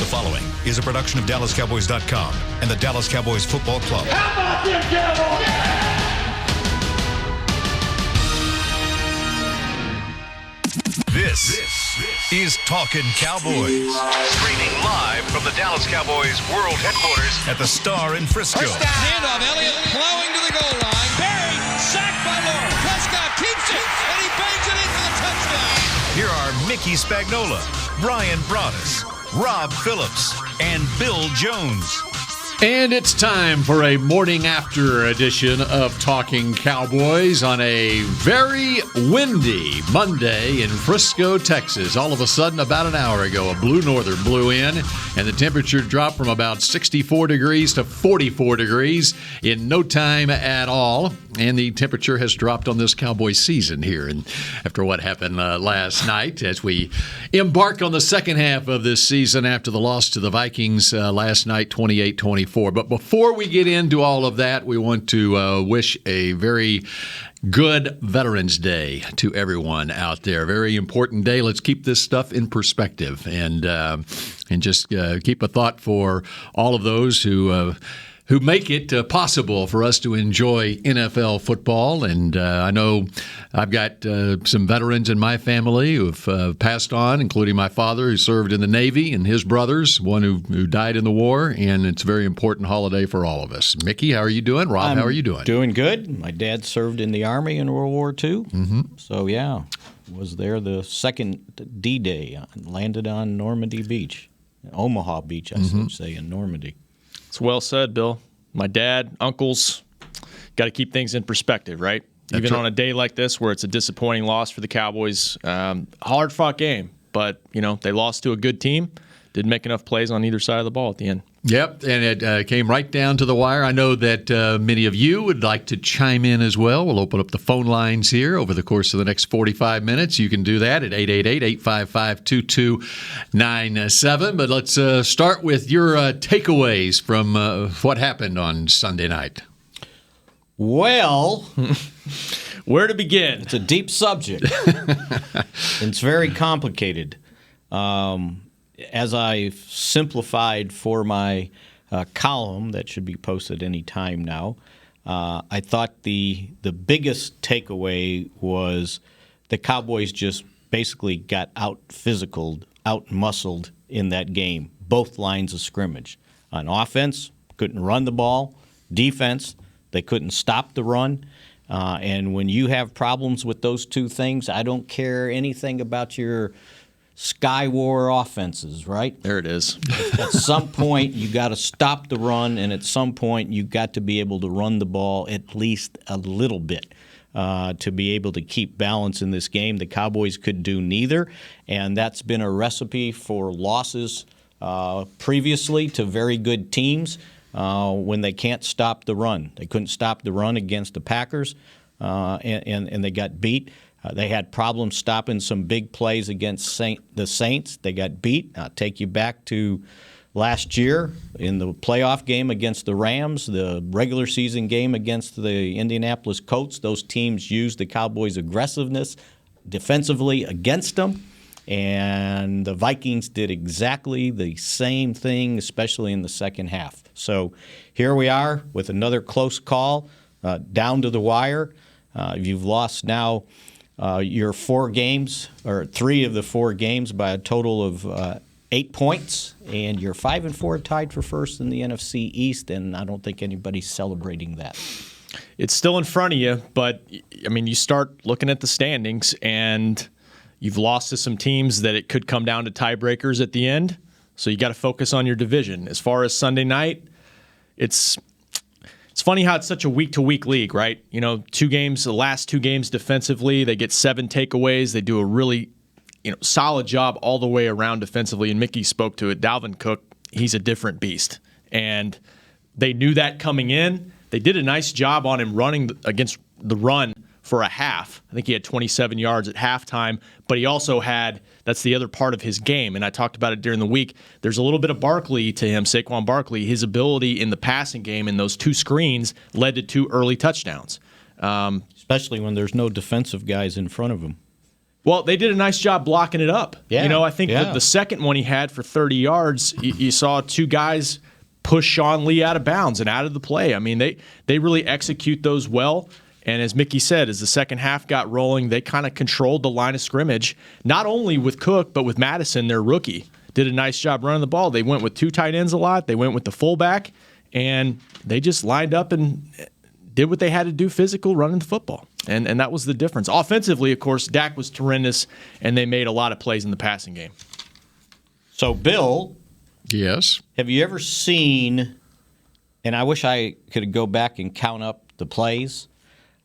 The following is a production of DallasCowboys.com and the Dallas Cowboys Football Club. How about them Cowboys? This is Talkin Cowboys. Streaming live from the Dallas Cowboys World Headquarters at the Star in Frisco. Handoff, Elliott plowing to the goal line. Barry, sacked by Lawrence. Prescott keeps it, and he bangs it in for the touchdown. Here are Mickey Spagnola, Brian Broaddus, Rob Phillips, and Bill Jones. And it's time for a morning after edition of Talking Cowboys on a very windy Monday in Frisco, Texas. All of a sudden, about an hour ago, a blue northern blew in, and the temperature dropped from about 64 degrees to 44 degrees in no time at all. And the temperature has dropped on this Cowboys season here. And after what happened last night, as we embark on the second half of this season after the loss to the Vikings last night, 28-24. But before we get into all of that, we want to wish a very good Veterans Day to everyone out there. Very important day. Let's keep this stuff in perspective and just keep a thought for all of those who make it possible for us to enjoy NFL football. And I know I've got some veterans in my family who've passed on, including my father, who served in the Navy, and his brothers, one who died in the war. And it's a very important holiday for all of us. Mickey, how are you doing? Rob, how are you doing? Doing good. My dad served in the Army in World War II. Mm-hmm. So, yeah, was there the second D-Day, landed on Normandy Beach. Omaha Beach, I should say, in Normandy. It's well said, Bill. My dad, uncles, got to keep things in perspective, right? Even on a day like this where it's a disappointing loss for the Cowboys, hard-fought game, but they lost to a good team. Didn't make enough plays on either side of the ball at the end. Yep, and it came right down to the wire. I know that many of you would like to chime in as well. We'll open up the phone lines here over the course of the next 45 minutes. You can do that at 888-855-2297. But let's start with your takeaways from what happened on Sunday night. Well, where to begin? It's a deep subject. It's very complicated. As I've simplified for my column that should be posted any time now, I thought the biggest takeaway was the Cowboys just basically got out-physicaled, out-muscled in that game, both lines of scrimmage. On offense, couldn't run the ball. Defense, they couldn't stop the run. And when you have problems with those two things, I don't care anything about your Sky War offenses, right? There it is. At some point, you got to stop the run, and at some point, you got to be able to run the ball at least a little bit to be able to keep balance in this game. The Cowboys could do neither, and that's been a recipe for losses previously to very good teams when they can't stop the run. They couldn't stop the run against the Packers, and they got beat. They had problems stopping some big plays against the Saints. They got beat. I'll take you back to last year in the playoff game against the Rams, the regular season game against the Indianapolis Colts. Those teams used the Cowboys' aggressiveness defensively against them, and the Vikings did exactly the same thing, especially in the second half. So here we are with another close call, down to the wire. You've lost now your 4 games, or 3 of the 4 games, by a total of 8 points, and you're 5-4 tied for first in the NFC East, and I don't think anybody's celebrating that. It's still in front of you, but I mean, you start looking at the standings, and you've lost to some teams that it could come down to tiebreakers at the end. So you got to focus on your division. As far as Sunday night, it's funny how it's such a week-to-week league, right? The last 2 games defensively, they get 7 takeaways. They do a really, solid job all the way around defensively. And Mickey spoke to it. Dalvin Cook, he's a different beast. And they knew that coming in. They did a nice job on him running against the run for a half. I think he had 27 yards at halftime, but he also had, that's the other part of his game, and I talked about it during the week, there's a little bit of Barkley to him, Saquon Barkley. His ability in the passing game in those 2 screens led to 2 early touchdowns. Especially when there's no defensive guys in front of him. Well, they did a nice job blocking it up. Yeah. I think the second one he had for 30 yards, you saw two guys push Sean Lee out of bounds and out of the play. I mean, they really execute those well. And as Mickey said, as the second half got rolling, they kind of controlled the line of scrimmage, not only with Cook, but with Madison, their rookie. Did a nice job running the ball. They went with two tight ends a lot. They went with the fullback, and they just lined up and did what they had to do physical, running the football. And that was the difference. Offensively, of course, Dak was horrendous, and they made a lot of plays in the passing game. So, Bill. Yes? Have you ever seen, and I wish I could go back and count up the plays,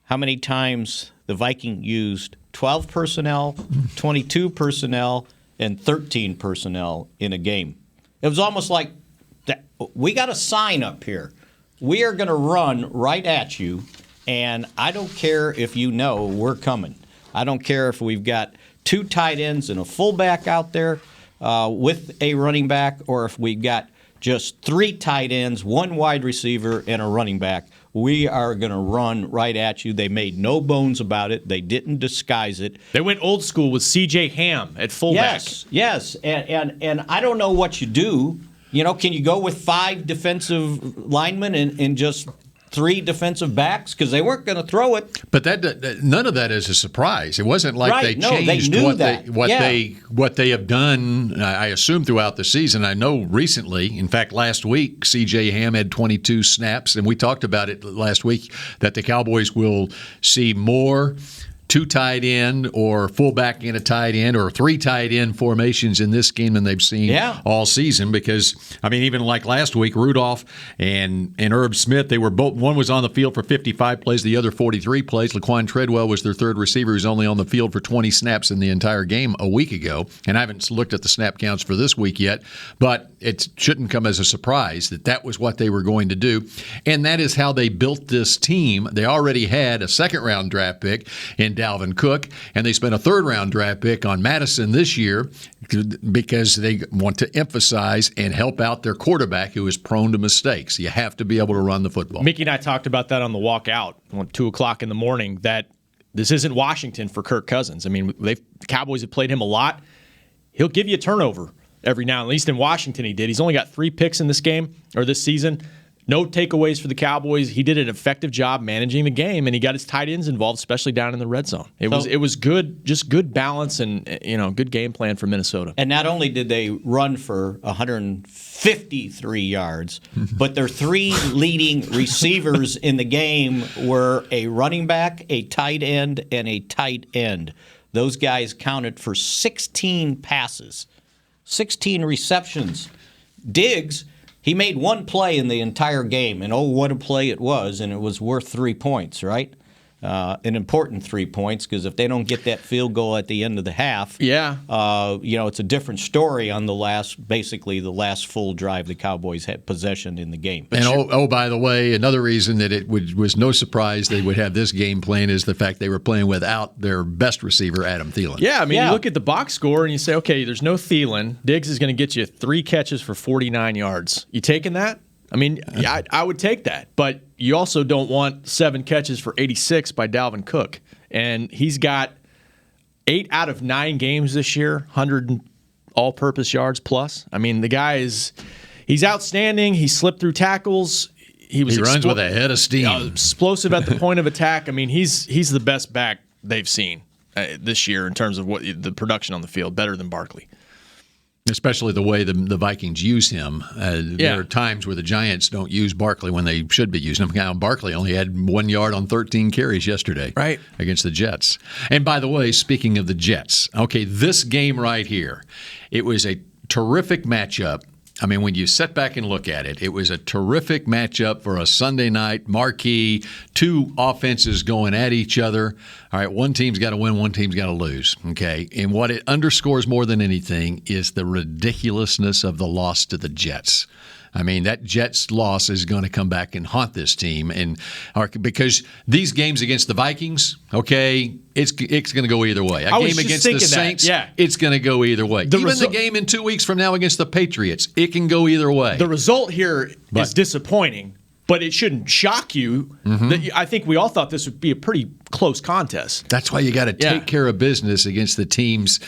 how many times the Vikings used 12 personnel, 22 personnel, and 13 personnel in a game? It was almost like, we got a sign up here. We are going to run right at you, and I don't care if you know we're coming. I don't care if we've got two tight ends and a fullback out there with a running back, or if we've got just three tight ends, one wide receiver, and a running back. We are going to run right at you. They made no bones about it. They didn't disguise it. They went old school with C.J. Ham at fullback. Yes. And I don't know what you do. Can you go with 5 defensive linemen and just 3 defensive backs? Because they weren't going to throw it. But none of that is a surprise. It wasn't like they changed what they have done, I assume, throughout the season. I know recently, in fact, last week, C.J. Ham had 22 snaps, and we talked about it last week, that the Cowboys will see more 2 tight end or fullback and a tight end or 3 tight end formations in this game than they've seen all season. Because, even like last week, Rudolph and Herb Smith, they were both, one was on the field for 55 plays, the other 43 plays. Laquan Treadwell was their third receiver, who's only on the field for 20 snaps in the entire game a week ago. And I haven't looked at the snap counts for this week yet, but it shouldn't come as a surprise that was what they were going to do. And that is how they built this team. They already had a second-round draft pick in Dalvin Cook, and they spent a third-round draft pick on Madison this year because they want to emphasize and help out their quarterback, who is prone to mistakes. You have to be able to run the football. Mickey and I talked about that on the walk out at 2 o'clock in the morning, that this isn't Washington for Kirk Cousins. The Cowboys have played him a lot. He'll give you a turnover every now, at least in Washington he did. He's only got 3 picks in this game, or this season. No takeaways for the Cowboys. He did an effective job managing the game, and he got his tight ends involved, especially down in the red zone. It was good, just good balance and good game plan for Minnesota. And not only did they run for 153 yards, but their 3 leading receivers in the game were a running back, a tight end, and a tight end. Those guys counted for 16 passes, 16 receptions. Diggs, he made 1 play in the entire game, and what a play it was, and it was worth 3 points, right? An important 3 points, because if they don't get that field goal at the end of the half, it's a different story on the last full drive the Cowboys had possession in the game. But and by the way, another reason that it was no surprise they would have this game plan is the fact they were playing without their best receiver, Adam Thielen. You look at the box score and you say, okay, there's no Thielen. Diggs is going to get you 3 catches for 49 yards. You taking that? I would take that, but you also don't want 7 catches for 86 by Dalvin Cook. And he's got 8 out of 9 games this year, 100 all-purpose yards plus. The guy he's outstanding. He slipped through tackles. He runs with a head of steam. Explosive at the point of attack. He's the best back they've seen this year in terms of what the production on the field, better than Barkley. Especially the way the Vikings use him. There are times where the Giants don't use Barkley when they should be using him. Now, Barkley only had 1 yard on 13 carries yesterday against the Jets. And by the way, speaking of the Jets, this game right here, it was a terrific matchup. When you sit back and look at it, it was a terrific matchup for a Sunday night marquee, 2 offenses going at each other. All right, one team's got to win, one team's got to lose, okay? And what it underscores more than anything is the ridiculousness of the loss to the Jets. That Jets loss is going to come back and haunt this team, because these games against the Vikings, it's going to go either way. A game against the Saints, it's going to go either way. The game in 2 weeks from now against the Patriots, it can go either way. The result here is disappointing, but it shouldn't shock you. I think we all thought this would be a pretty close contests. That's why you got to take care of business against the teams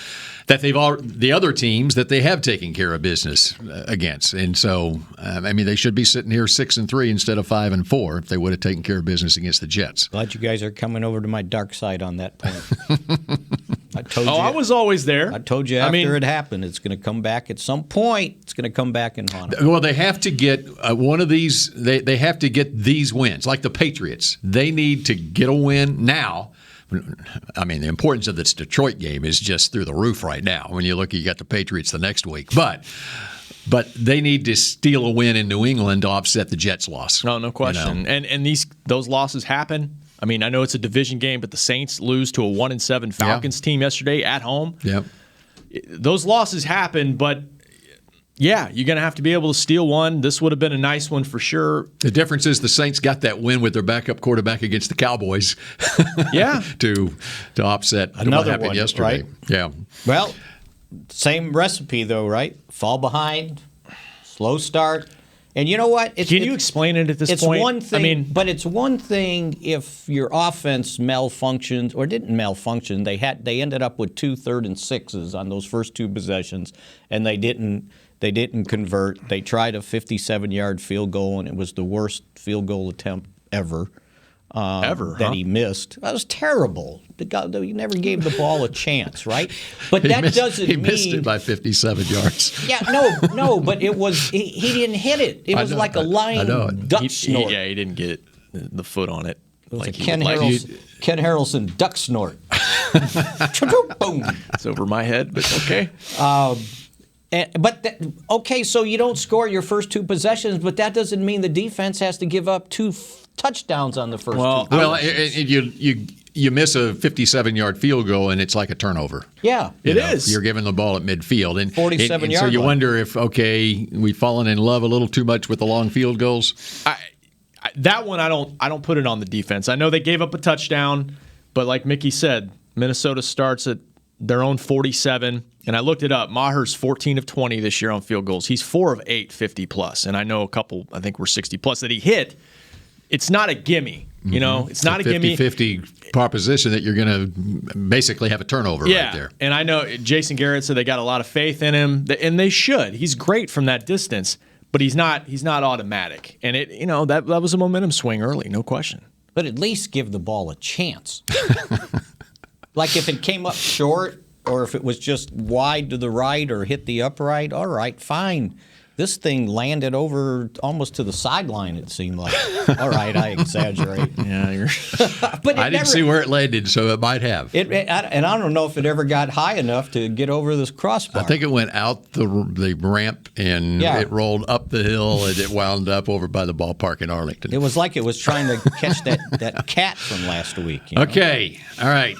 that the other teams that they have taken care of business against. And so, they should be sitting here 6-3 instead of 5-4 if they would have taken care of business against the Jets. Glad you guys are coming over to my dark side on that point. I told you. I was always there. I told you after it happened, it's going to come back at some point. It's going to come back and haunt them. Well, they have to get one of these. They have to get these wins, like the Patriots. They need to get a win now. The importance of this Detroit game is just through the roof right now. When you look, you got the Patriots the next week, but they need to steal a win in New England to offset the Jets' loss. No question. And those losses happen. I know it's a division game, but the Saints lose to a 1-7 Falcons team yesterday at home. Yep. Those losses happen, but yeah, you're going to have to be able to steal one. This would have been a nice one for sure. The difference is the Saints got that win with their backup quarterback against the Cowboys. Yeah. to offset another what happened one, yesterday. Right? Yeah. Well, same recipe though, right? Fall behind, slow start. And you know what? Can you explain it at this point? It's one thing, but it's one thing if your offense malfunctions or didn't malfunction. They ended up with 2 3rd and 6s on those first 2 possessions, and they didn't convert. They tried a 57-yard field goal, and it was the worst field goal attempt ever. That he missed. That was terrible. He never gave the ball a chance, right? But he missed it by 57 yards. Yeah, no, but it was he didn't hit it. It was like a line duck snort. He didn't get the foot on it. It was a Ken Harrelson duck snort. Boom. It's over my head, but okay. So you don't score your first 2 possessions, but that doesn't mean the defense has to give up 2 touchdowns on the first 2. Well, you miss a 57-yard field goal, and it's like a turnover. Yeah, it is. You're giving the ball at midfield, and 47-yard. So you wonder if we've fallen in love a little too much with the long field goals. That one I don't put it on the defense. I know they gave up a touchdown, but like Mickey said, Minnesota starts at their own 47. And I looked it up. Maher's 14 of 20 this year on field goals. He's 4 of 8, 50-plus. And I know a couple, I think, were 60-plus that he hit. It's not a gimme. It's not a gimme. 50-50 proposition that you're going to basically have a turnover right there. And I know Jason Garrett said they got a lot of faith in him, and they should. He's great from that distance, but he's not automatic. And that was a momentum swing early, no question. But at least give the ball a chance. Like if it came up short, or if it was just wide to the right or hit the upright, all right, fine. This thing landed over almost to the sideline, it seemed like. All right, I exaggerate. Yeah, but I didn't see where it landed, so it might have. And I don't know if it ever got high enough to get over this crossbar. I think it went out the ramp, and it rolled up the hill, and it wound up over by the ballpark in Arlington. It was like it was trying to catch that cat from last week. Okay, all right.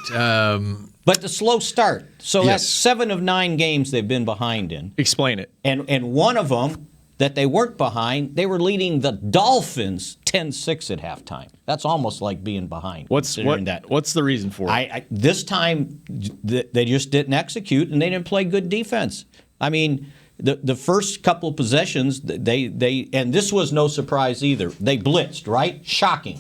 But the slow start. So that's 7 of 9 games they've been behind in. Explain it. And one of them that they weren't behind, they were leading the Dolphins 10-6 at halftime. That's almost like being behind. What's the reason for it? This time they just didn't execute, and they didn't play good defense. The first couple of possessions, they and this was no surprise either. They blitzed, right? Shocking.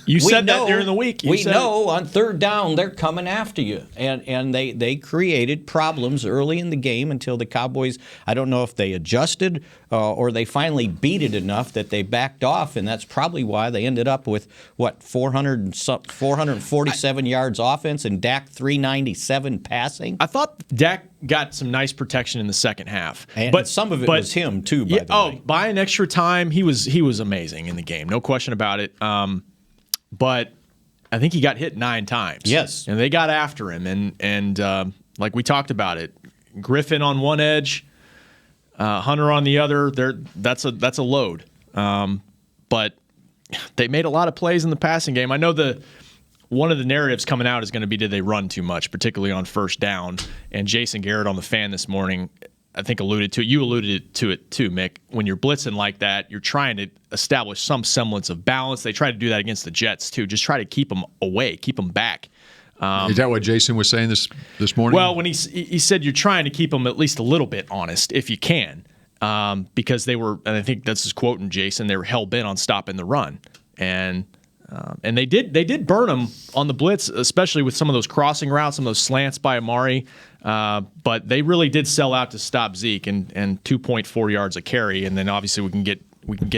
You said that during the week. We know on 3rd down they're coming after you, and they created problems early in the game until the Cowboys. I don't know if they adjusted or they finally beat it enough that they backed off, and that's probably why they ended up with 447 yards offense and Dak 397 passing. I thought Dak got some nice protection in the second half, but some of it was him too. By the way, buying extra time, he was amazing in the game, no question about it. But I think he got hit 9 times. Yes, and they got after him, and like we talked about it, Griffin on one edge, Hunter on the other. That's a load. But they made a lot of plays in the passing game. I know one of the narratives coming out is going to be, did they run too much, particularly on 1st down? And Jason Garrett on the Fan this morning, I think alluded to it. You alluded to it too, Mick. When you're blitzing like that, you're trying to establish some semblance of balance. They try to do that against the Jets too. Just try to keep them away, keep them back. Is that what Jason was saying this morning? Well, when he said you're trying to keep them at least a little bit honest, if you can, because they were, and I think that's his quote in Jason, they were hell-bent on stopping the run. And And they did burn them on the blitz, especially with some of those crossing routes, some of those slants by Amari. But they really did sell out to stop Zeke and 2.4 yards a carry. And then obviously we can get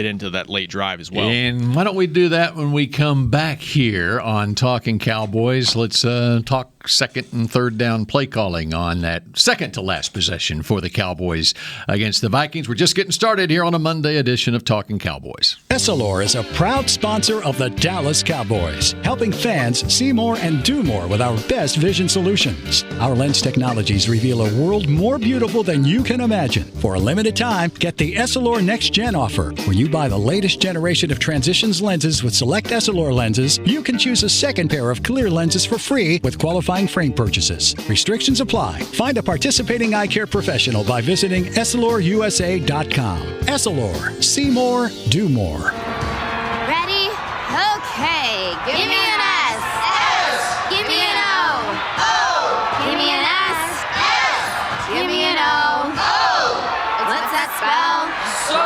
into that late drive as well. And why don't we do that when we come back here on Talking Cowboys? Let's talk second and third down play calling on that second to last possession for the Cowboys against the Vikings. We're just getting started here on a Monday edition of Talking Cowboys. Essilor is a proud sponsor of the Dallas Cowboys, helping fans see more and do more with our best vision solutions. Our lens technologies reveal a world more beautiful than you can imagine. For a limited time, get the Essilor Next Gen offer. When you buy the latest generation of Transitions lenses with select Essilor lenses, you can choose a second pair of clear lenses for free with qualifying frame purchases. Restrictions apply. Find a participating eye care professional by visiting EssilorUSA.com. Essilor. See more, do more. Ready? Okay. Give me an S. S. Give me an O. O. Give me an S. S. Give me an O. O. What's that spell? So.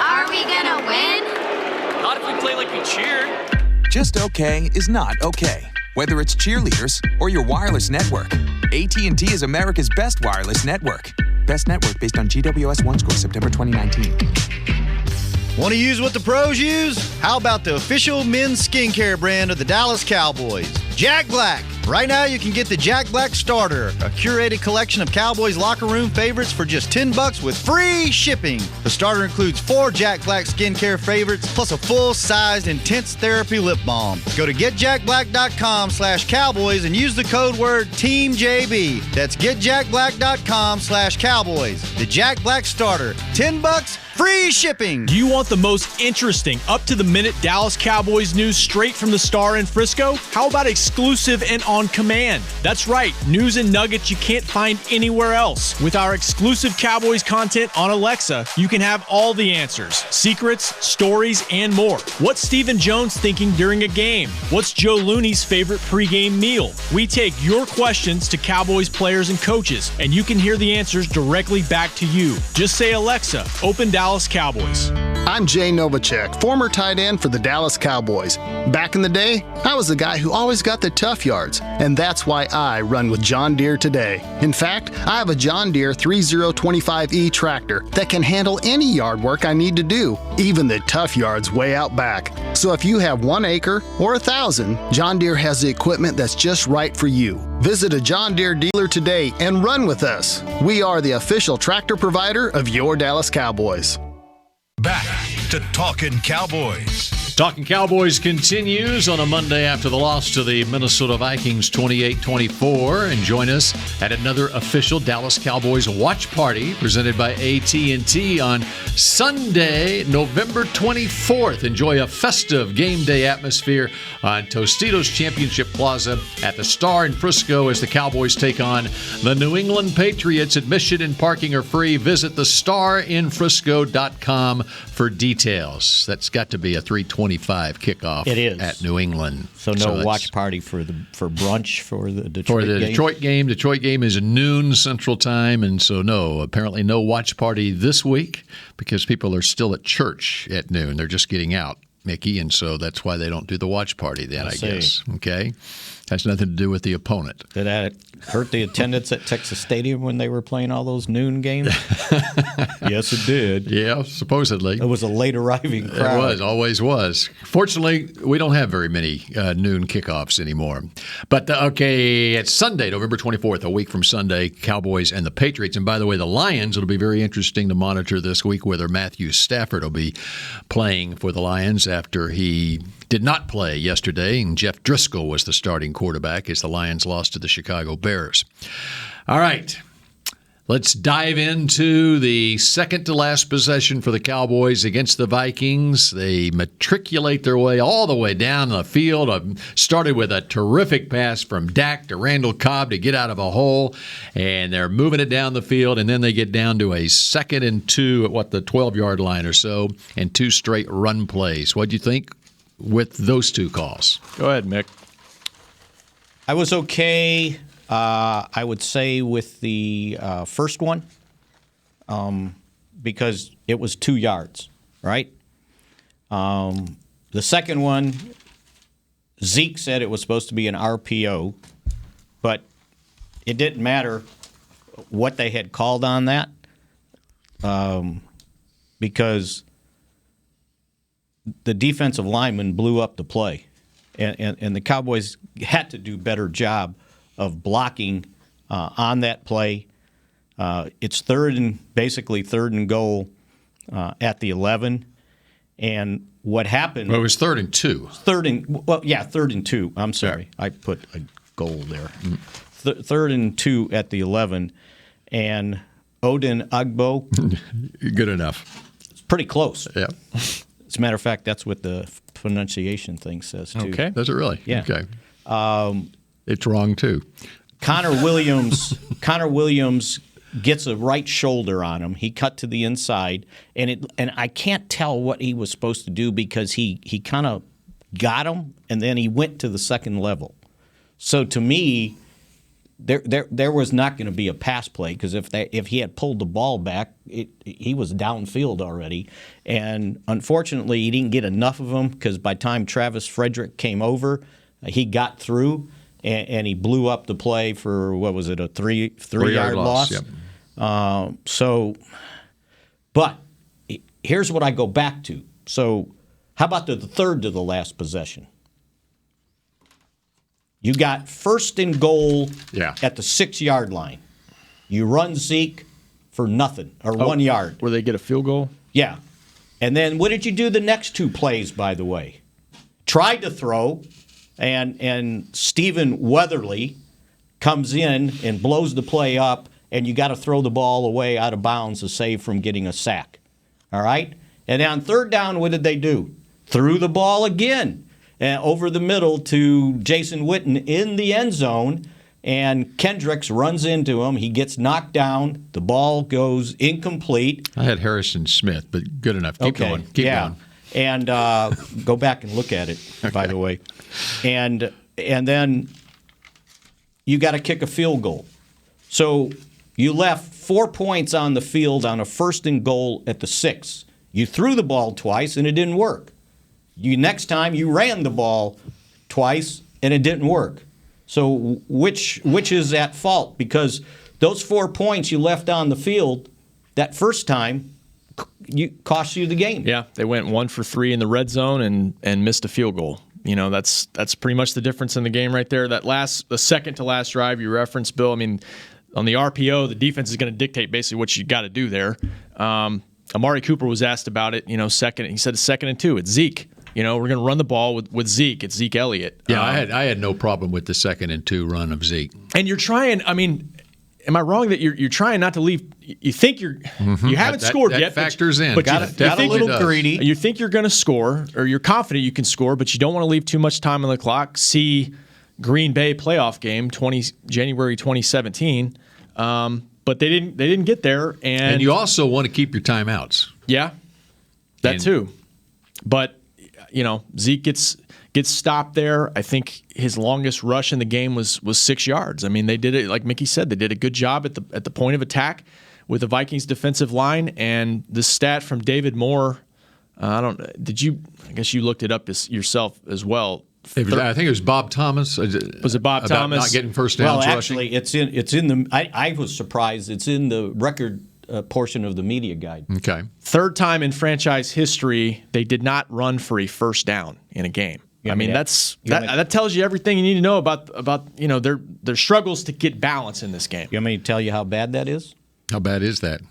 Are we gonna win? Not if we play like we cheer. Just okay is not okay. Whether it's cheerleaders or your wireless network, AT&T is America's best wireless network. Best network based on GWS 1 score, September 2019. Want to use what the pros use? How about the official men's skincare brand of the Dallas Cowboys, Jack Black? Right now, you can get the Jack Black Starter, a curated collection of Cowboys locker room favorites for just $10 with free shipping. The starter includes 4 Jack Black skincare favorites, plus a full-sized intense therapy lip balm. Go to getjackblack.com/Cowboys and use the code word TEAMJB. That's getjackblack.com/Cowboys. The Jack Black Starter, $10, free shipping. Do you want the most interesting, up-to-the-minute Dallas Cowboys news straight from the Star in Frisco? How about exclusive and on command? That's right, news and nuggets you can't find anywhere else. With our exclusive Cowboys content on Alexa, you can have all the answers, secrets, stories, and more. What's Stephen Jones thinking during a game? What's Joe Looney's favorite pregame meal? We take your questions to Cowboys players and coaches, and you can hear the answers directly back to you. Just say, Alexa, open Dallas Cowboys. I'm Jay Novacek, former tight end for the Dallas Cowboys. Back in the day, I was the guy who always got the tough yards, and that's why I run with John Deere today. In fact, I have a John Deere 3025E tractor that can handle any yard work I need to do, even the tough yards way out back. So if you have 1 acre or 1,000, John Deere has the equipment that's just right for you. Visit a John Deere dealer today and run with us. We are the official tractor provider of your Dallas Cowboys. Back to Talkin' Cowboys. Talking Cowboys continues on a Monday after the loss to the Minnesota Vikings 28-24. And join us at another official Dallas Cowboys watch party presented by AT&T on Sunday, November 24th. Enjoy a festive game day atmosphere on Tostitos Championship Plaza at the Star in Frisco as the Cowboys take on the New England Patriots. Admission and parking are free. Visit thestarinfrisco.com for details. That's got to be a 3:25 kickoff. It is at New England. So no watch party for brunch for the Detroit for the game? Detroit game. Detroit game is noon Central Time, and so apparently no watch party this week because people are still at church at noon. They're just getting out, Mickey, and so that's why they don't do the watch party then, I guess. Okay. Has nothing to do with the opponent. Did that hurt the attendance at Texas Stadium when they were playing all those noon games? Yes, it did. Yeah, supposedly. It was a late arriving crowd. It was, always was. Fortunately, we don't have very many noon kickoffs anymore. But, it's Sunday, November 24th, a week from Sunday, Cowboys and the Patriots. And by the way, the Lions, it'll be very interesting to monitor this week whether Matthew Stafford will be playing for the Lions after he did not play yesterday, and Jeff Driscoll was the starting quarterback as the Lions lost to the Chicago Bears. All right, let's dive into the second to last possession for the Cowboys against the Vikings. They matriculate their way all the way down the field. Started with a terrific pass from Dak to Randall Cobb to get out of a hole, and they're moving it down the field, and then they get down to a 2nd and 2 at the 12-yard line or so, and 2 straight run plays. What'd you think with those 2 calls? Go ahead, Mick. I was okay, I would say, with the first one because it was 2 yards, right? The second one, Zeke said it was supposed to be an RPO, but it didn't matter what they had called on that because the defensive lineman blew up the play. And the Cowboys had to do a better job of blocking on that play. It's basically third and goal at the 11. And what happened? Well, it was 3rd and 2. Third and 2. I'm sorry. I put a goal there. 3rd and 2 at the 11. And Odin Agbo. Good enough. It's pretty close. Yeah. As a matter of fact, that's what the pronunciation thing says, too. Okay. Does it really? Yeah. Okay. It's wrong, too. Connor Williams gets a right shoulder on him. He cut to the inside, and I can't tell what he was supposed to do because he kind of got him, and then he went to the second level. So to me, there was not going to be a pass play because if he had pulled the ball back, he was downfield already. And unfortunately, he didn't get enough of them because by the time Travis Frederick came over, he got through and he blew up the play for, what was it, a three-yard loss? Yep. But here's what I go back to. So how about the third to the last possession? You got 1st and goal at the 6-yard line. You run Zeke for nothing, or 1 yard. Where they get a field goal? Yeah. And then what did you do the next 2 plays, by the way? Tried to throw, and Stephen Weatherly comes in and blows the play up, and you got to throw the ball away out of bounds to save from getting a sack. All right? And on 3rd down, what did they do? Threw the ball again. Over the middle to Jason Witten in the end zone, and Kendricks runs into him. He gets knocked down. The ball goes incomplete. I had Harrison Smith, but good enough. Keep going. Keep going. And go back and look at it, by the way. And then you got to kick a field goal. So you left 4 points on the field on a 1st and goal at the 6. You threw the ball twice, and it didn't work. Next time you ran the ball twice and it didn't work. So which is at fault? Because those 4 points you left on the field that first time cost you the game. Yeah, they went 1 for 3 in the red zone and missed a field goal. You know, that's pretty much the difference in the game right there. The second to last drive you referenced, Bill. I mean, on the RPO, the defense is going to dictate basically what you got to do there. Amari Cooper was asked about it. You know, second. He said 2nd and 2. It's Zeke. You know, we're going to run the ball with Zeke. It's Zeke Elliott. Yeah, I had no problem with the 2nd and 2 run of Zeke. And you're trying. I mean, am I wrong that you're trying not to leave? You think you haven't scored yet. That factors in. But got a little greedy. You think you're going to score, or you're confident you can score, but you don't want to leave too much time on the clock. See Green Bay playoff game, January 2017. But they didn't get there, and you also want to keep your timeouts. Yeah, that too. But you know, Zeke gets stopped there. I think his longest rush in the game was 6 yards. I mean, they did it like Mickey said. They did a good job at the point of attack with the Vikings defensive line. And the stat from David Moore, I guess you looked it up yourself as well. I think it was Bob Thomas. Was it Bob Thomas not getting first downs? Well, actually, rushing? it's in the. I was surprised. It's in the record portion of the media guide. Okay. 3rd time in franchise history they did not run for a first down in a game. I mean, that tells you everything you need to know about their struggles to get balance in this game. You want me to tell you how bad that is? How bad is that?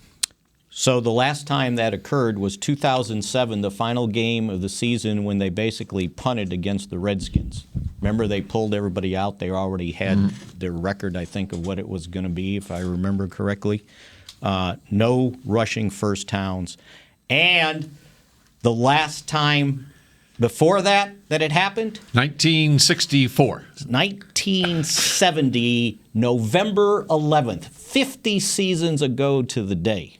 So the last time that occurred was 2007, the final game of the season when they basically punted against the Redskins. Remember, they pulled everybody out. They already had their record, I think, of what it was going to be, if I remember correctly. No rushing first downs. And the last time before that it happened? 1964. 1970, November 11th, 50 seasons ago to the day.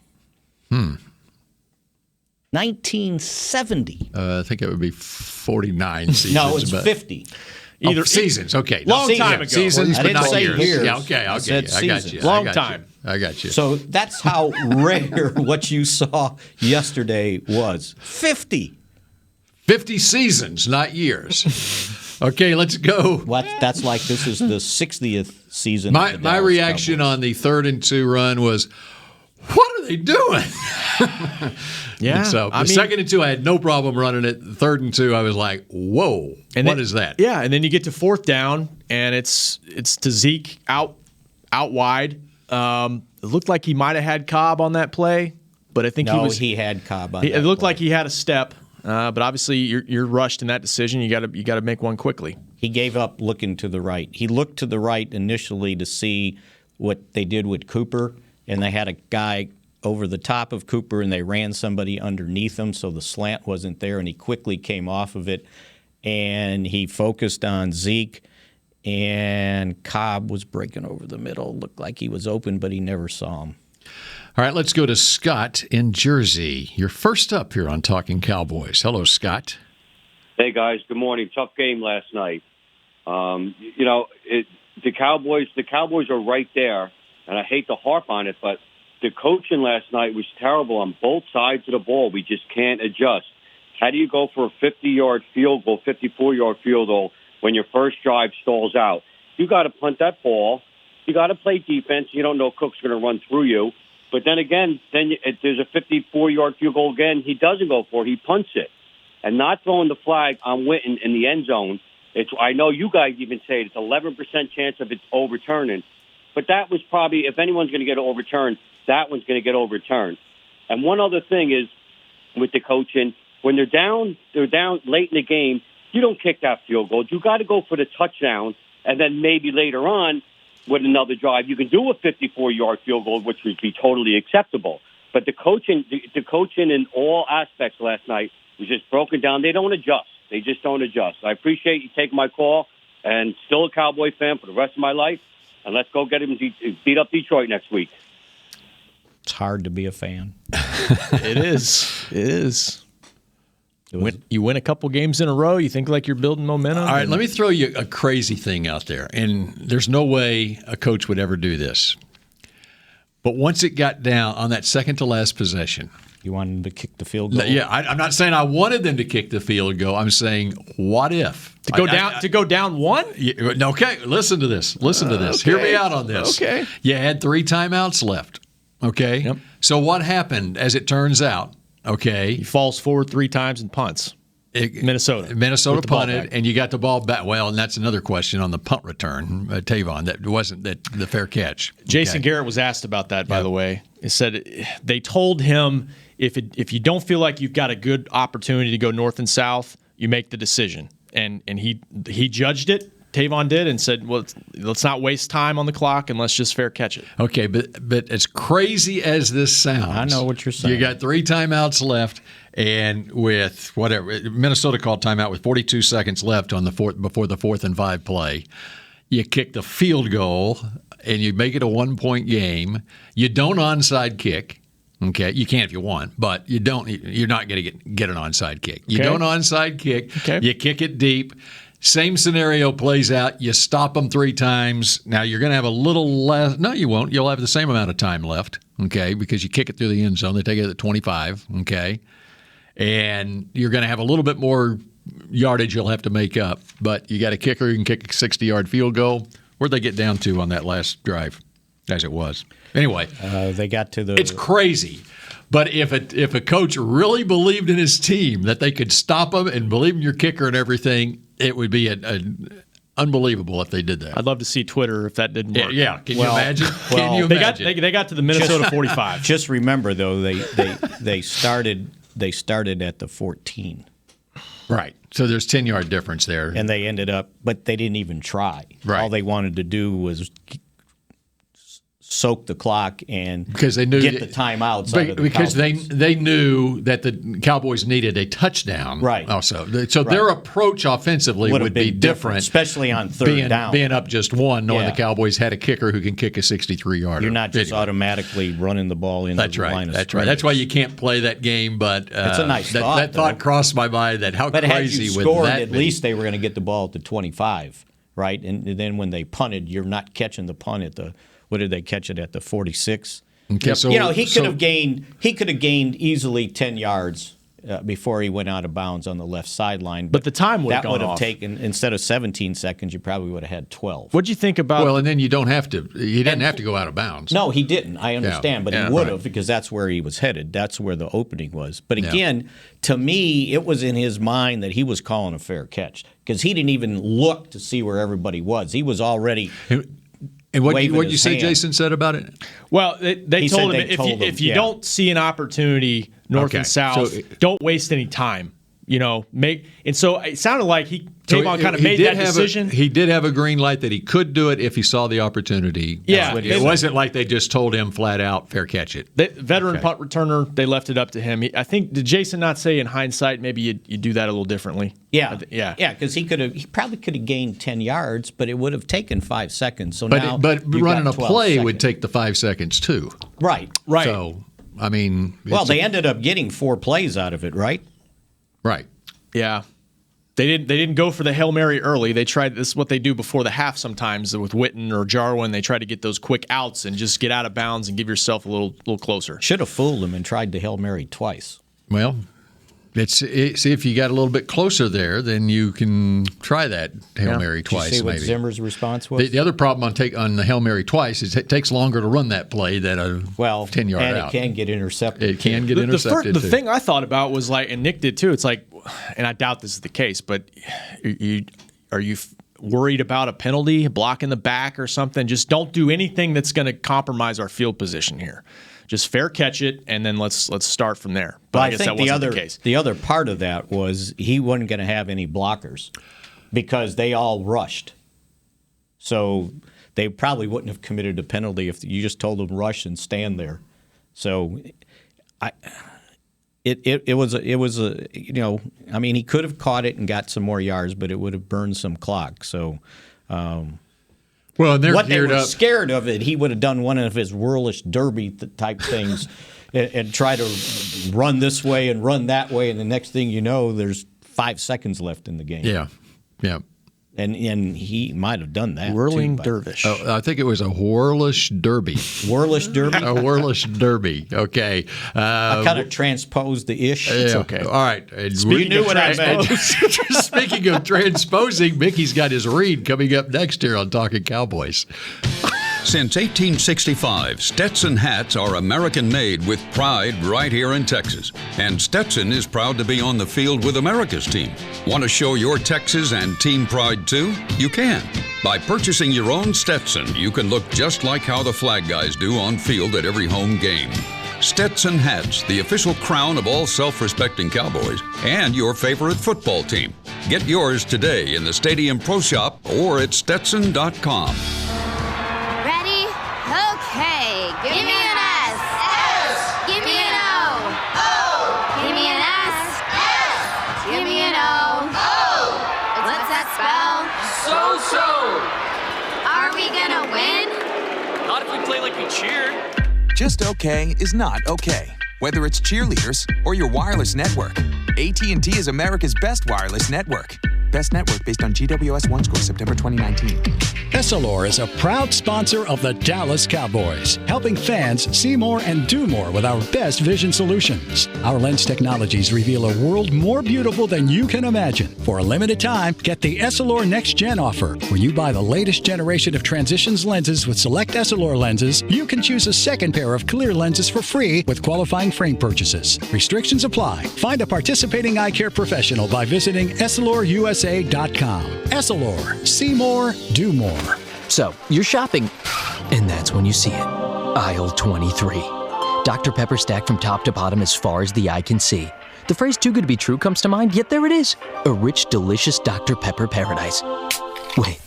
1970. I think it would be 49 seasons. No, it's 50. Seasons. Okay. Long time ago. Seasons, but not years. Yeah, okay. I got you. Long time. I got you. So that's how rare what you saw yesterday was. 50. 50 seasons, not years. Okay, let's go. That's like this is the 60th season. My reaction on the 3rd and 2 run was, what are they doing? Yeah. So the 2nd and 2, I had no problem running it. The 3rd and 2, I was like, whoa, what is that? Yeah, and then you get to 4th down, and it's to Zeke out wide. It looked like he might have had Cobb on that play, but I think he had Cobb on that It looked play. like he had a step, but obviously you're rushed in that decision. You got to make one quickly. He gave up looking to the right. He looked to the right initially to see what they did with Cooper, and they had a guy over the top of Cooper, and they ran somebody underneath him, so the slant wasn't there, and he quickly came off of it, and he focused on Zeke, and Cobb was breaking over the middle. Looked like he was open, but he never saw him. All right, let's go to Scott in Jersey. You're first up here on Talking Cowboys. Hello, Scott. Hey, guys. Good morning. Tough game last night. The Cowboys are right there, and I hate to harp on it, but the coaching last night was terrible on both sides of the ball. We just can't adjust. How do you go for a 50-yard field goal, 54-yard field goal when your first drive stalls out? You got to punt that ball. You got to play defense. You don't know Cook's going to run through you. But then again, if there's a 54-yard field goal again, he doesn't go for it. He punts it. And not throwing the flag on Witten in the end zone, I know you guys even say it's 11% chance of it overturning. But that was probably, if anyone's going to get overturned, that one's going to get overturned. And one other thing is with the coaching, when they're down late in the game, you don't kick that field goal. You got to go for the touchdown, and then maybe later on with another drive, you can do a 54-yard field goal, which would be totally acceptable. But the coaching in all aspects last night was just broken down. They don't adjust. They just don't adjust. I appreciate you taking my call, and still a Cowboy fan for the rest of my life. And let's go get him beat up Detroit next week. It's hard to be a fan. It is. You win a couple games in a row, you think like you're building momentum. All right, let me throw you a crazy thing out there. And there's no way a coach would ever do this. But once it got down on that second to last possession. You wanted to kick the field goal? Yeah, I'm not saying I wanted them to kick the field goal. I'm saying, what if? To go down one? Okay, listen to this. Okay. Hear me out on this. Okay. You had 3 timeouts left. Okay? Yep. So what happened, as it turns out? Okay. He falls forward 3 times and punts. Minnesota punted, and you got the ball back. Well, and that's another question on the punt return, Tavon. That wasn't the fair catch. Jason Garrett was asked about that, by the way. He said they told him if you don't feel like you've got a good opportunity to go north and south, you make the decision. And he judged it. Tavon did and said, well, let's not waste time on the clock and let's just fair catch it. Okay, but as crazy as this sounds, I know what you're saying. You got 3 timeouts left, and with whatever Minnesota called timeout with 42 seconds left on before the 4th and 5 play, you kick the field goal and you make it a 1-point game. You don't onside kick. Okay, you can if you want, but you don't. You're not going to get an onside kick. You don't onside kick. Okay. You kick it deep. Same scenario plays out. You stop them 3 times. Now you're going to have a little less. No, you won't. You'll have the same amount of time left. Okay, because you kick it through the end zone. They take it at 25. Okay, and you're going to have a little bit more yardage you'll have to make up. But you got a kicker who can kick a 60-yard field goal. Where'd they get down to on that last drive? As it was. Anyway, they got to the. It's crazy, but if a coach really believed in his team that they could stop them and believe in your kicker and everything, it would be unbelievable if they did that. I'd love to see Twitter if that didn't work. Yeah. Can you imagine? Can you imagine? They got to the Minnesota 45. Just remember though, they started at the 14. Right. So there's 10-yard difference there, and they ended up, but they didn't even try. Right. All they wanted to do was soak the clock and because they knew get the timeouts out of the because Cowboys. they knew that the Cowboys needed a touchdown. Right. Also, so their approach offensively would be different, especially on third down, being up just 1, knowing the Cowboys had a kicker who can kick a 63-yarder. You're not just automatically running the ball into the line of scrimmage. That's right. That's why you can't play that game. But it's a nice thought. That thought crossed my mind. That how but crazy had you would scored, that at be? least they were going to get the ball at the 25, right? And then when they punted, you're not catching the punt at the. What did they catch it at the 46? Okay, so, he could have gained easily 10 yards before he went out of bounds on the left sideline. But the time would have that gone would have off. taken, instead of 17 seconds, you probably would have had 12. What'd you think about? Well, and then you don't have to. He didn't have to go out of bounds. No, he didn't. I understand, but he would have, right. because that's where he was headed. That's where the opening was. But again, to me, it was in his mind that he was calling a fair catch because he didn't even look to see where everybody was. He was already. And what did you his say hand. Jason said about it? Well, they He told said him they told him, if you yeah. don't see an opportunity north Okay. and south, So- don't waste any time. And so it sounded like Tavon kind of made that decision. He did have a green light that he could do it if he saw the opportunity. Yeah. It wasn't like they just told him flat out, fair catch it. Veteran punt returner, they left it up to him. I think, did Jason not say in hindsight maybe you do that a little differently? Yeah, Yeah. because he probably could have gained 10 yards, but it would have taken 5 seconds. So But now but you running a got 12 play would seconds. take the 5 seconds too. Right. So I mean, Well, they ended up getting 4 plays out of it, right? right. Yeah. They didn't go for the Hail Mary early. They tried, this is what they do before the half sometimes with Witten or Jarwin. They try to get those quick outs and just get out of bounds and give yourself a little closer. Should have fooled him and tried the Hail Mary twice. Well, see if you got a little bit closer there, then you can try that Hail Mary Did you twice. see what maybe. Zimmer's response was? The other problem on the Hail Mary twice is it takes longer to run that play than a 10-yard and out. it can get intercepted. It can get intercepted. The too. thing I thought about was like, and Nick did too. It's like, and I doubt this is the case, but are you worried about a penalty, blocking the back or something? Just don't do anything that's going to compromise our field position here. Just fair catch it, and then let's start from there. But I guess think that wasn't the case. The other part of that was he wasn't going to have any blockers because they all rushed. So they probably wouldn't have committed a penalty if you just told them rush and stand there. So it was I mean, he could have caught it and got some more yards, but it would have burned some clock. So. Well, and they're what they geared were up. scared of it, he would have done one of his whirlish derby type things and try to run this way and run that way, and the next thing you know, there's 5 seconds left in the game. Yeah. And he might have done that. Whirling too, dervish. I think it was a whirlish derby. Whirlish derby? A whirlish derby. Okay. I kind of transposed the ish. It's okay. All right. You knew what I meant. Speaking of transposing, Mickey's got his read coming up next here on Talkin' Cowboys. Since 1865, Stetson hats are American-made with pride right here in Texas. And Stetson is proud to be on the field with America's team. Want to show your Texas and team pride too? You can. By purchasing your own Stetson, you can look just like how the flag guys do on field at every home game. Stetson hats, the official crown of all self-respecting Cowboys, and your favorite football team. Get yours today in the Stadium Pro Shop or at Stetson.com. Ready? Okay. Give me an S. S. Give me an O. O. Give me an S. S. Give me an O. O. What's that spell? So. Are we gonna win? Not if we play like we cheered. Just okay is not okay. Whether it's cheerleaders or your wireless network, AT&T is America's best wireless network. Best network based on GWS 1 score September 2019. Essilor is a proud sponsor of the Dallas Cowboys, helping fans see more and do more with our best vision solutions. Our lens technologies reveal a world more beautiful than you can imagine. For a limited time, get the Essilor Next Gen offer. When you buy the latest generation of Transitions lenses with select Essilor lenses, you can choose a second pair of clear lenses for free with qualifying frame purchases. Restrictions apply. Find a participating eye care professional by visiting EssilorUSA.com. Essilor. See more, do more. So, you're shopping, and that's when you see it. Aisle 23. Dr. Pepper stacked from top to bottom as far as the eye can see. The phrase too good to be true comes to mind, yet there it is. A rich, delicious Dr. Pepper paradise. Wait,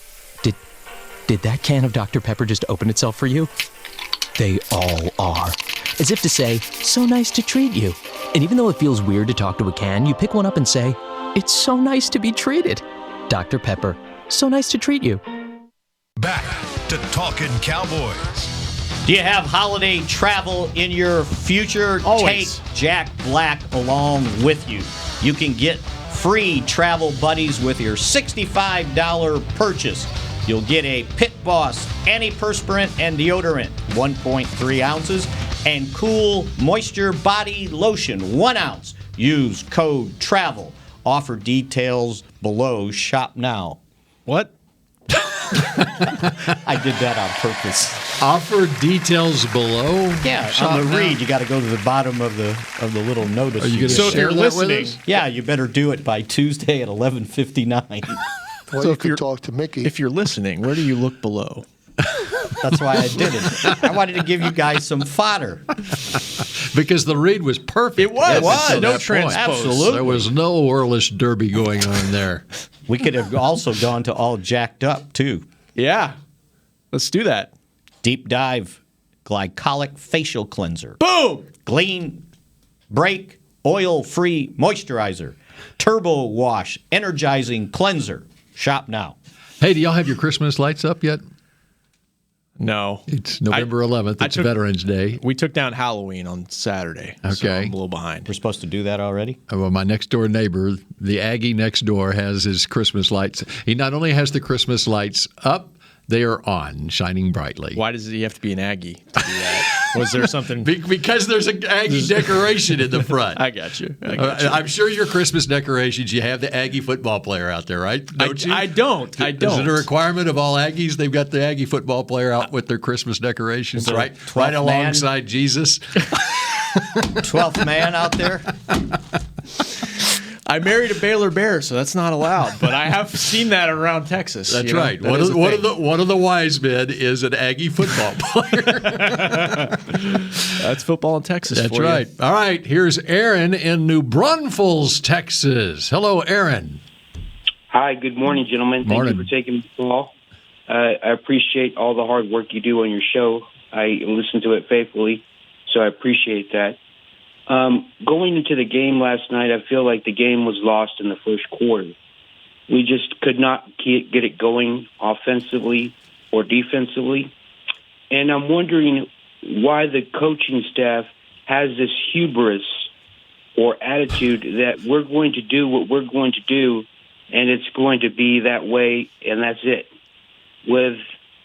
did that can of Dr. Pepper just open itself for you? They all are. As if to say, so nice to treat you. And even though it feels weird to talk to a can, you pick one up and say, it's so nice to be treated. Dr. Pepper, so nice to treat you. Back to Talkin' Cowboys. Do you have holiday travel in your future? Always. Take Jack Black along with you. You can get free travel buddies with your $65 purchase. You'll get a Pit Boss antiperspirant and deodorant, 1.3 ounces, and Cool Moisture Body Lotion, 1 ounce. Use code TRAVEL. Offer details below. Shop now. What? I did that on purpose. Offer details below. Yeah, Shop on the now. read, you got to go to the bottom of the little notice. Are you going to So if share you're that listening, with us? Yeah, you better do it by Tuesday at 11:59. Well, So you if could you're- talk to Mickey. If you're listening, where do you look below? That's why I did it. I wanted to give you guys some fodder. Because the read was perfect. It was. It was. No That transpose. point. Absolutely. There was no Orlish Derby going on there. We could have also gone to all jacked up, too. Yeah. Let's do that. Deep dive glycolic facial cleanser. Boom! Clean break oil-free moisturizer. Turbo wash energizing cleanser. Shop now. Hey, do y'all have your Christmas lights up yet? No. It's November 11th. It's Veterans Day. We took down Halloween on Saturday. So Okay. I'm a little behind. We're supposed to do that already? Well, my next door neighbor, the Aggie next door, has his Christmas lights. He not only has the Christmas lights up, they are on, shining brightly. Why does he have to be an Aggie to do that? Was there something? Because there's an Aggie decoration in the front. I got you. I'm sure your Christmas decorations, you have the Aggie football player out there, right? Don't you? I don't. I don't. Is it a requirement of all Aggies? They've got the Aggie football player out with their Christmas decorations, Is there a right 12th right man? alongside Jesus. 12th man out there? I married a Baylor Bear, so that's not allowed. But I have seen that around Texas. That's you know? right. That One is of, a one, thing. of the, one of the wise men is an Aggie football player. That's football in Texas. That's for right. You. All right. Here's Aaron in New Braunfels, Texas. Hello, Aaron. Hi, good morning, gentlemen. Thank Morning. you for taking the call. I appreciate all the hard work you do on your show. I listen to it faithfully, so I appreciate that. Going into the game last night, I feel like the game was lost in the first quarter. We just could not get it going offensively or defensively. And I'm wondering why the coaching staff has this hubris or attitude that we're going to do what we're going to do, and it's going to be that way, and that's it. With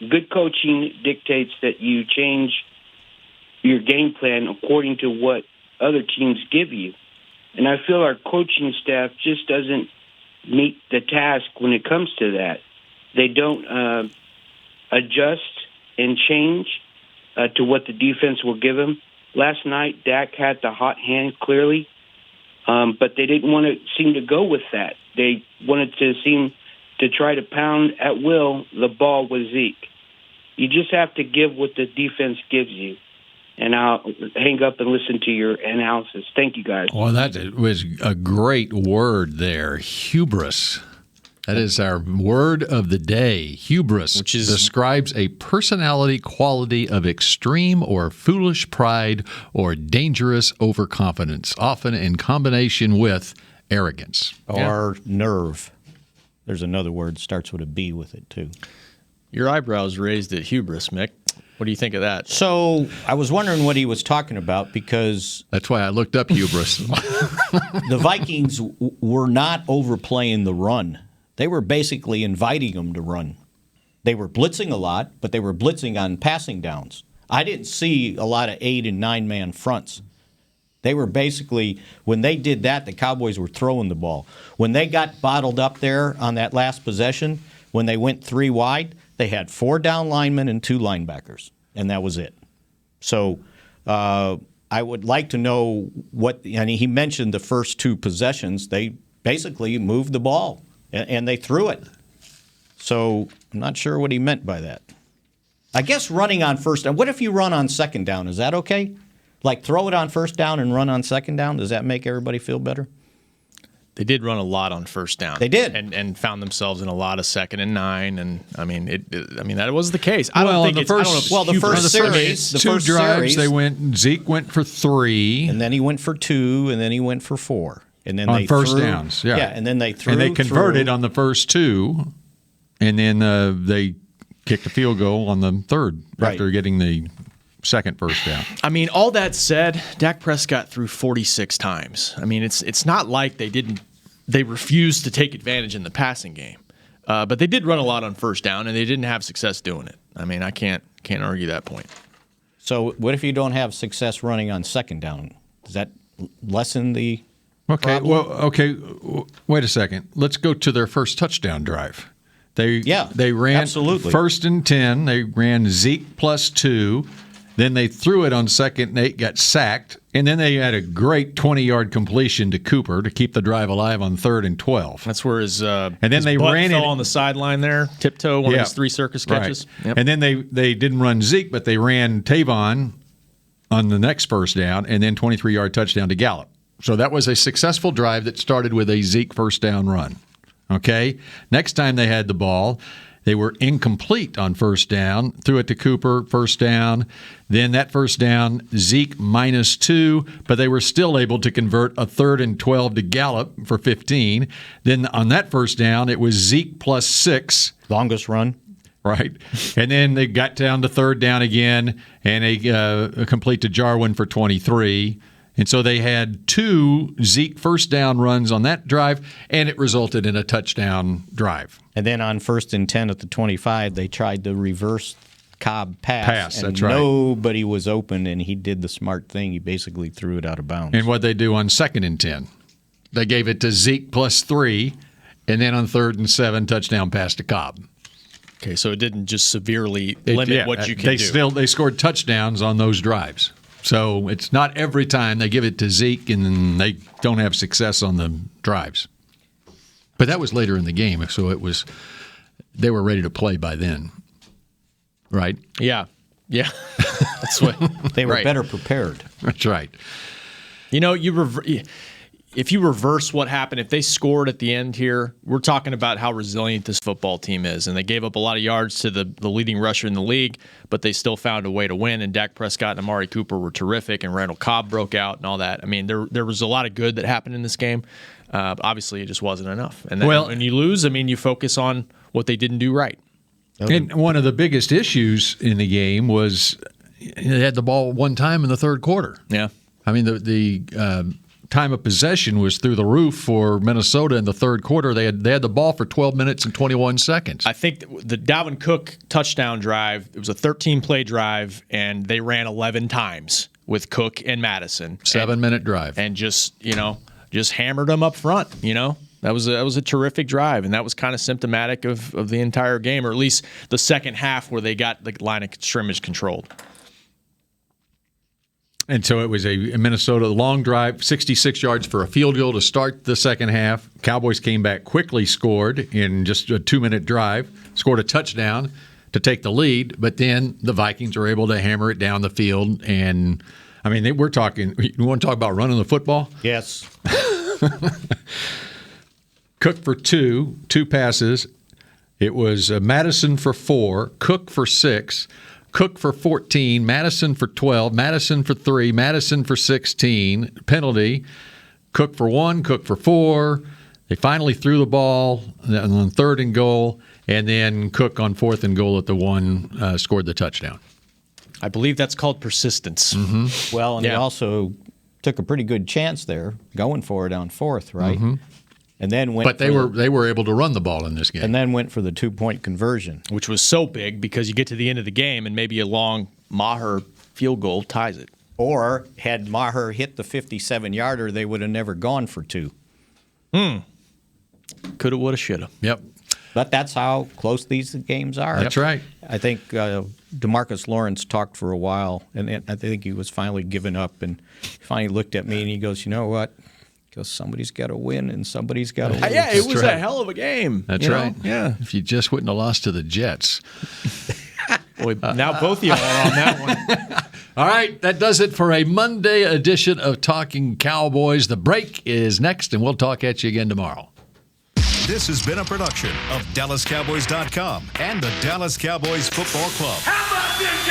good coaching dictates that you change your game plan according to what other teams give you. And I feel our coaching staff just doesn't meet the task when it comes to that. They don't adjust and change to what the defense will give them. Last night, Dak had the hot hand clearly, but they didn't want to seem to go with that. They wanted to seem to try to pound at will the ball with Zeke. You just have to give what the defense gives you. And I'll hang up and listen to your analysis. Thank you, guys. Well, that was a great word there, hubris. That is our word of the day, hubris, which describes a personality quality of extreme or foolish pride or dangerous overconfidence, often in combination with arrogance. Or nerve. There's another word starts with a B with it, too. Your eyebrows raised at hubris, Mick. What do you think of that? So I was wondering what he was talking about because that's why I looked up hubris. The Vikings were not overplaying the run. They were basically inviting them to run. They were blitzing a lot, but they were blitzing on passing downs. I didn't see a lot of 8- and 9-man fronts. They were basically, when they did that, the Cowboys were throwing the ball. When they got bottled up there on that last possession, when they went 3 wide, they had 4 down linemen and 2 linebackers, and that was it. So I would like to know and he mentioned the first 2 possessions. They basically moved the ball, and they threw it. So I'm not sure what he meant by that. I guess running on first down. What if you run on second down? Is that okay? Like throw it on first down and run on second down? Does that make everybody feel better? They did run a lot on first down. They did, and found themselves in a lot of 2nd and 9. And I mean, that was the case. The first drives, Zeke went for 3, and then he went for 2, and then he went for 4, and then on they first threw, downs. Yeah, and then they threw, and they converted on the first 2, and then they kicked a field goal on the 3rd after getting the second first down. I mean, all that said, Dak Prescott threw 46 times. I mean, it's not like they refused to take advantage in the passing game. But they did run a lot on first down, and they didn't have success doing it. I mean, I can't argue that point. So what if you don't have success running on second down? Does that lessen the Okay. problem. Well, wait a second. Let's go to their first touchdown drive. They ran absolutely. 1st and 10. They ran Zeke +2. Then they threw it on 2nd and 8, got sacked, and then they had a great 20-yard completion to Cooper to keep the drive alive on 3rd and 12. That's where his and then they butt ran fell it on the sideline there, tiptoe, one of his 3 circus catches. Right. Yep. And then they didn't run Zeke, but they ran Tavon on the next first down, and then 23-yard touchdown to Gallup. So that was a successful drive that started with a Zeke first down run. Okay? Next time they had the ball, they were incomplete on first down, threw it to Cooper, first down. Then that first down, Zeke -2, but they were still able to convert a 3rd and 12 to Gallup for 15. Then on that first down, it was Zeke +6. Longest run. Right. And then they got down to 3rd down again, and they complete to Jarwin for 23. And so they had 2 Zeke first down runs on that drive, and it resulted in a touchdown drive. And then on 1st and 10 at the 25, they tried the reverse Cobb pass. And that's right. Nobody was open, and he did the smart thing. He basically threw it out of bounds. And what they do on 2nd and 10? They gave it to Zeke +3, and then on 3rd and 7, touchdown pass to Cobb. Okay, so it didn't just severely limit what you can do. They scored touchdowns on those drives. So it's not every time they give it to Zeke and they don't have success on the drives. But that was later in the game, so they were ready to play by then, right? Yeah. That's what they were better prepared. That's right. You know, if you reverse what happened, if they scored at the end here, we're talking about how resilient this football team is. And they gave up a lot of yards to the leading rusher in the league, but they still found a way to win. And Dak Prescott and Amari Cooper were terrific, and Randall Cobb broke out and all that. I mean, there was a lot of good that happened in this game. But obviously, it just wasn't enough. And then when you lose, I mean, you focus on what they didn't do right. And one of the biggest issues in the game was they had the ball one time in the 3rd quarter. Yeah. I mean, the time of possession was through the roof for Minnesota in the 3rd quarter. They had the ball for 12 minutes and 21 seconds. I think the Dalvin Cook touchdown drive, it was a 13-play drive, and they ran 11 times with Cook and Madison. 7-minute drive. And just hammered them up front, That was a terrific drive, and that was kind of symptomatic of the entire game, or at least the second half where they got the line of scrimmage controlled. And so it was a Minnesota long drive, 66 yards for a field goal to start the second half. Cowboys came back quickly, scored in just a 2-minute drive, scored a touchdown to take the lead, but then the Vikings were able to hammer it down the field. And, I mean, you want to talk about running the football? Yes. Cook for 2 passes. It was Madison for 4, Cook for 6, Cook for 14, Madison for 12, Madison for 3, Madison for 16, penalty, Cook for 1, Cook for 4. They finally threw the ball on 3rd and goal, and then Cook on 4th and goal at the 1 scored the touchdown. I believe that's called persistence. Mm-hmm. Well, and he also took a pretty good chance there, going for it on 4th, right? Mm-hmm. And then but they were able to run the ball in this game. And then went for the 2-point conversion. Which was so big because you get to the end of the game and maybe a long Maher field goal ties it. Or had Maher hit the 57-yarder, they would have never gone for 2. Coulda, woulda, shoulda. Yep. But that's how close these games are. That's right. I think DeMarcus Lawrence talked for a while, and I think he was finally giving up. And he finally looked at me and he goes, "You know what? Because somebody's got to win and somebody's got to lose." Yeah, it was a hell of a game. That's right. Yeah. If you just wouldn't have lost to the Jets. Boy, now both of you are on that one. All right, that does it for a Monday edition of Talking Cowboys. The break is next, and we'll talk at you again tomorrow. This has been a production of DallasCowboys.com and the Dallas Cowboys Football Club. How about this,